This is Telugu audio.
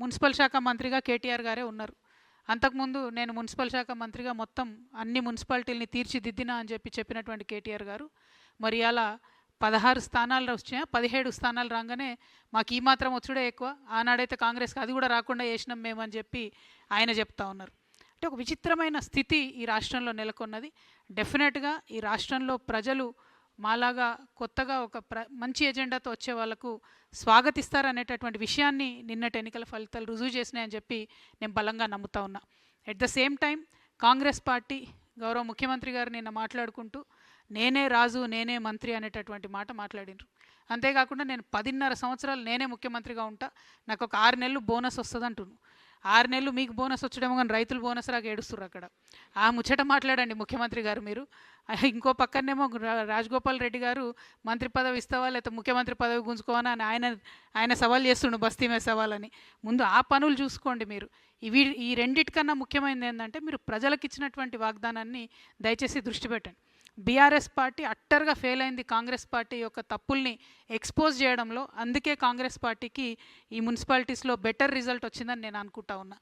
మున్సిపల్ శాఖ మంత్రిగా కేటీఆర్ గారే ఉన్నారు. అంతకుముందు నేను మున్సిపల్ శాఖ మంత్రిగా మొత్తం అన్ని మున్సిపాలిటీలని తీర్చిదిద్దినా అని చెప్పినటువంటి కేటీఆర్ గారు మరి అలా 16 స్థానాలు వచ్చినాయి, 17 స్థానాలు రాగానే మాకు ఈ మాత్రం వచ్చుడే ఎక్కువ, ఆనాడైతే కాంగ్రెస్కి అది కూడా రాకుండా చేసినాం మేము అని చెప్పి ఆయన చెప్తా ఉన్నారు. అంటే ఒక విచిత్రమైన స్థితి ఈ రాష్ట్రంలో నెలకొన్నది. డెఫినెట్గా ఈ రాష్ట్రంలో ప్రజలు మాలాగా కొత్తగా ఒక మంచి ఎజెండాతో వచ్చే వాళ్ళకు స్వాగతిస్తారనేటటువంటి విషయాన్ని నిన్నటి ఎన్నికల ఫలితాలు రుజువు చేసినాయని చెప్పి నేను బలంగా నమ్ముతా ఉన్నా. At the same time Congress party గౌరవ ముఖ్యమంత్రి గారు నిన్న మాట్లాడుకుంటూ నేనే రాజు నేనే మంత్రి అనేటటువంటి మాట మాట్లాడినారు. అంతేకాకుండా నేను 10.5 సంవత్సరాలు నేనే ముఖ్యమంత్రిగా ఉంటా, నాకు ఒక 6 నెలలు బోనస్ వస్తుంది అంటున్నాను. 6 నెలలు మీకు బోనస్ వచ్చడేమో కానీ రైతులు బోనస్ రాక ఏడుస్తున్నారు అక్కడ. ఆ ముచ్చట మాట్లాడండి ముఖ్యమంత్రి గారు మీరు. ఇంకో పక్కనేమో రాజగోపాల్ రెడ్డి గారు మంత్రి పదవి ఇస్తావా లేకపోతే ముఖ్యమంత్రి పదవి గుంజుకోవా అని ఆయన సవాల్ చేస్తుండు, బస్తీ మీద సవాలని. ముందు ఆ పనులు చూసుకోండి మీరు. ఈ రెండిటికన్నా ముఖ్యమైనది ఏంటంటే మీరు ప్రజలకు ఇచ్చినటువంటి వాగ్దానాన్ని దయచేసి దృష్టి పెట్టండి. బీఆర్ఎస్ పార్టీ అట్టర్గా ఫెయిల్ అయింది కాంగ్రెస్ పార్టీ యొక్క తప్పుల్ని ఎక్స్పోజ్ చేయడంలో. అందుకే కాంగ్రెస్ పార్టీకి ఈ మున్సిపాలిటీస్లో బెటర్ రిజల్ట్ వచ్చిందని నేను అనుకుంటా ఉన్నా.